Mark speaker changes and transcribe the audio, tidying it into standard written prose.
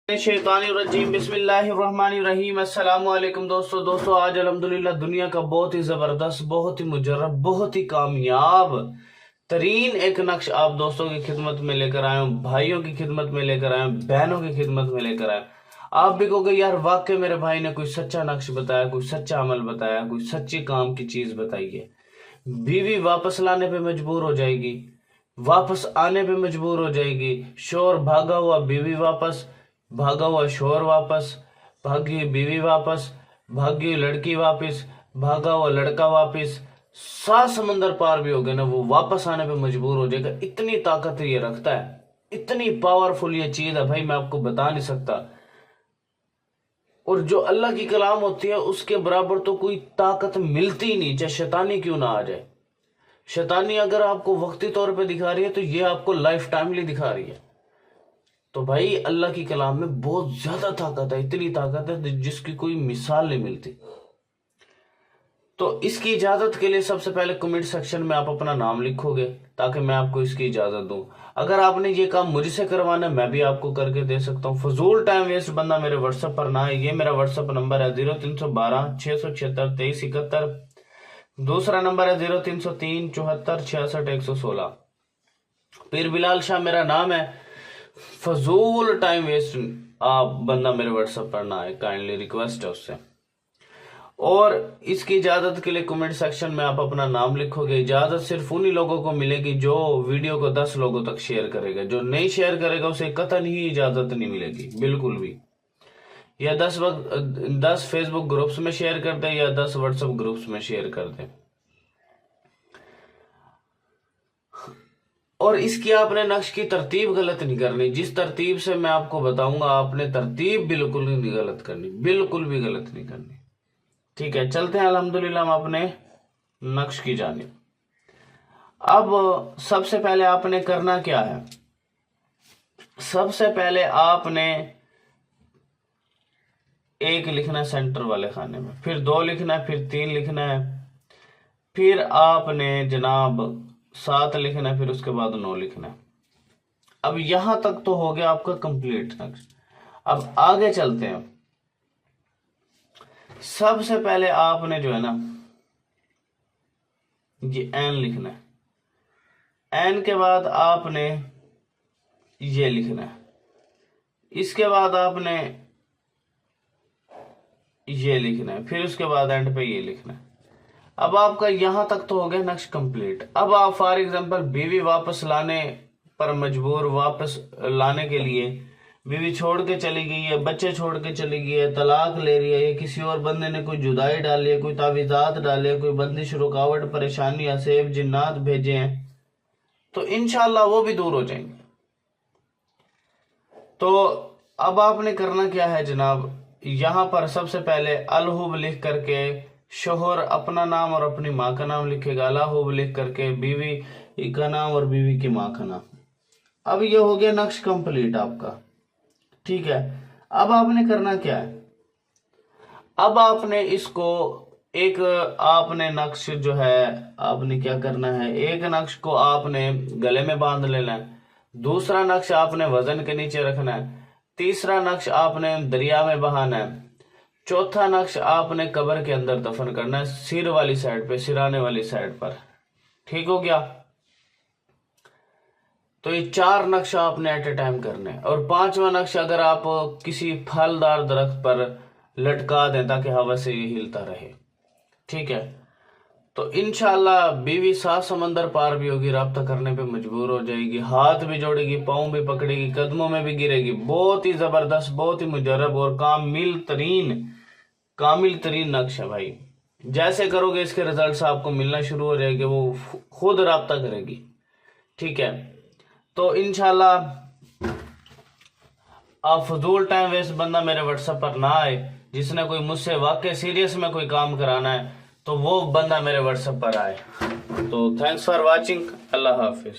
Speaker 1: शैतानिर्रजीम बिस्मिल्लाहिर्रहमानिर्रहीम। अस्सलाम वालेकुम दोस्तों आज अल्हम्दुलिल्लाह दुनिया का बहुत ही ज़बरदस्त, बहुत ही मुजर्रब, बहुत ही कामयाब तरीन एक नक्श आप दोस्तों की खिदमत में लेकर आया हूँ, भाइयों की खिदमत में लेकर आया हूँ, बहनों की खिदमत में लेकर आया। आप भी कहोगे यार वाकई मेरे भाई ने कोई सच्चा नक्श बताया, कोई सच्चा अमल बताया, कोई सच्ची काम की चीज़ बताई है। बीवी वापस लाने पे मजबूर हो जाएगी, वापस आने पे मजबूर हो जाएगी। शोर भागा हुआ बीवी वापस, भागा हुआ शोर वापस, भागी हुई बीवी वापस, भागी हुई लड़की वापस, भागा हुआ लड़का वापस। 7 समंदर पार भी हो गए ना, वो वापस आने पे मजबूर हो जाएगा। इतनी ताकत ये रखता है, इतनी पावरफुल ये चीज है भाई, मैं आपको बता नहीं सकता। और जो अल्लाह की कलाम होती है उसके बराबर तो कोई ताकत मिलती ही नहीं, चाहे शैतानी क्यों ना आ जाए। शैतानी अगर आपको वक्ती तौर पे दिखा रही है तो ये आपको लाइफ टाइमली दिखा रही है। तो भाई अल्लाह की कलाम में बहुत ज्यादा ताकत है, इतनी ताकत है जिसकी कोई मिसाल नहीं मिलती। तो इसकी इजाजत के लिए सबसे पहले कमेंट सेक्शन में आप अपना नाम लिखोगे ताकि मैं आपको इसकी इजाजत दूं। अगर आपने ये काम मुझसे करवाना है मैं भी आपको करके दे सकता हूँ। फजूल टाइम वेस्ट बंदा मेरे व्हाट्सएप पर ना है। ये मेरा व्हाट्सएप नंबर है 0312 676 2371। दूसरा नंबर है 0303 74 66 116। पीर बिलाल शाह मेरा नाम है। फजूल टाइम वेस्ट आप बंदा मेरे व्हाट्सएप पर ना आए, काइंडली रिक्वेस्ट है उससे। और इसकी इजाजत के लिए कमेंट सेक्शन में आप अपना नाम लिखोगे। इजाजत सिर्फ उन्हीं लोगों को मिलेगी जो वीडियो को 10 लोगों तक शेयर करेगा। जो नहीं शेयर करेगा उसे कतई ही इजाजत नहीं मिलेगी, बिल्कुल भी। या 10 फेसबुक ग्रुप्स में शेयर कर दे या 10 व्हाट्सएप ग्रुप्स में शेयर कर दे। और इसकी आपने नक्श की तरतीब गलत नहीं करनी। जिस तरतीब से मैं आपको बताऊंगा आपने तरतीब बिल्कुल नहीं गलत करनी, बिल्कुल भी गलत नहीं करनी। ठीक है, चलते हैं अल्हम्दुलिल्लाह हम अपने नक्श की जानिब। अब सबसे पहले आपने करना क्या है, सबसे पहले आपने 1 लिखना है सेंटर वाले खाने में, फिर 2 लिखना है, फिर 3 लिखना है, फिर आपने जनाब 7 लिखना है, फिर उसके बाद 9 लिखना है। अब यहां तक तो हो गया आपका कंप्लीट नक्श। अब आगे चलते हैं। सबसे पहले आपने जो है ना ये एन लिखना है, एन के बाद आपने ये लिखना है, इसके बाद आपने ये लिखना है, फिर उसके बाद एंड पे ये लिखना है। अब आपका यहां तक तो हो गया नक्श कंप्लीट। अब आप फॉर एग्जांपल बीवी वापस लाने पर मजबूर, वापस लाने के लिए बीवी छोड़ के चली गई है, बच्चे छोड़ के चली गई है, तलाक ले रही है, या किसी और बंदे ने कोई जुदाई डाली है, कोई तावीज़ात डाले है, कोई बंदिश रुकावट परेशानी असेब जिन्नात भेजे हैं, तो इंशाल्लाह वो भी दूर हो जाएंगे। तो अब आपने करना क्या है जनाब, यहां पर सबसे पहले अलहुब लिख करके शोहर अपना नाम और अपनी माँ का नाम लिखेगा, अलहुब लिख करके बीवी का नाम और बीवी की माँ का नाम। अब ये हो गया नक्श कंप्लीट आपका। ठीक है, अब आपने करना क्या है, अब आपने इसको एक आपने नक्श जो है आपने क्या करना है, एक नक्श को आपने गले में बांध लेना है, दूसरा नक्श आपने वजन के नीचे रखना है, तीसरा नक्श आपने दरिया में बहाना है, चौथा नक्श आपने कब्र के अंदर दफन करना है, सिर वाली साइड पे, सिराने वाली साइड पर। ठीक हो गया। तो ये 4 नक्शा आपने एट ए टाइम करने हैं। और 5वां नक्शा अगर आप किसी फलदार दरख्त पर लटका दें ताकि हवा से ये हिलता रहे। ठीक है, तो इंशाल्लाह बीवी 7 समंदर पार भी होगी, राब्ता करने पे मजबूर हो जाएगी, हाथ भी जोड़ेगी, पाँव भी पकड़ेगी, कदमों में भी गिरेगी। बहुत ही जबरदस्त, बहुत ही मुजर्रब और कामिल तरीन नक्श है भाई। जैसे करोगे इसके रिजल्ट्स आपको मिलना शुरू हो जाएंगे, वो खुद राब्ता करेगी। ठीक है, तो इंशाल्लाह आप फजूल टाइम वेस्ट बंदा मेरे व्हाट्सएप पर ना आए। जिसने कोई मुझसे वाकई सीरियस में कोई काम कराना है तो वो बंदा मेरे व्हाट्सएप पर आए। तो thanks for watching, Allah Hafiz.